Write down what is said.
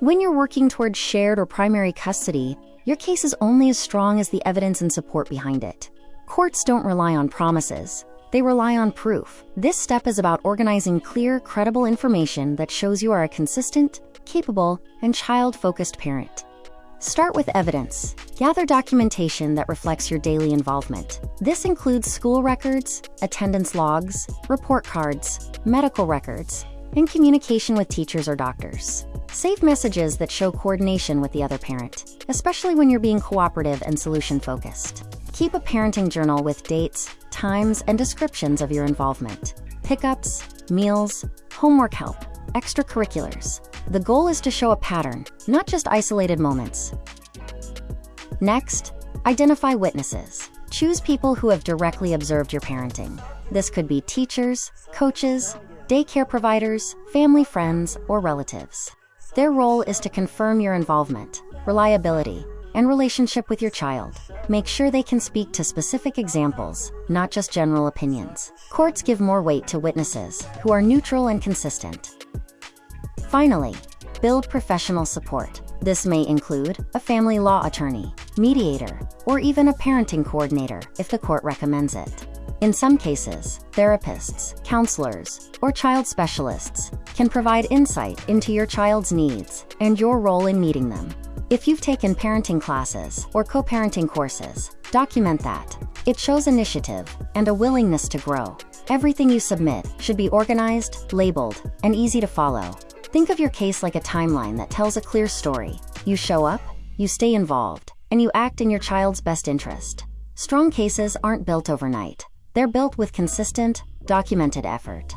When you're working towards shared or primary custody, your case is only as strong as the evidence and support behind it. Courts don't rely on promises. They rely on proof. This step is about organizing clear, credible information that shows you are a consistent, capable, and child-focused parent. Start with evidence. Gather documentation that reflects your daily involvement. This includes school records, attendance logs, report cards, medical records, and communication with teachers or doctors. Save messages that show coordination with the other parent, especially when you're being cooperative and solution-focused. Keep a parenting journal with dates, times, and descriptions of your involvement. Pickups, meals, homework help, extracurriculars. The goal is to show a pattern, not just isolated moments. Next, identify witnesses. Choose people who have directly observed your parenting. This could be teachers, coaches, daycare providers, family friends, or relatives. Their role is to confirm your involvement, reliability, and relationship with your child. Make sure they can speak to specific examples, not just general opinions. Courts give more weight to witnesses who are neutral and consistent. Finally, build professional support. This may include a family law attorney, mediator, or even a parenting coordinator if the court recommends it. In some cases, therapists, counselors, or child specialists can provide insight into your child's needs and your role in meeting them. If you've taken parenting classes or co-parenting courses, document that. It shows initiative and a willingness to grow. Everything you submit should be organized, labeled, and easy to follow. Think of your case like a timeline that tells a clear story. You show up, you stay involved, and you act in your child's best interest. Strong cases aren't built overnight. They're built with consistent, documented effort.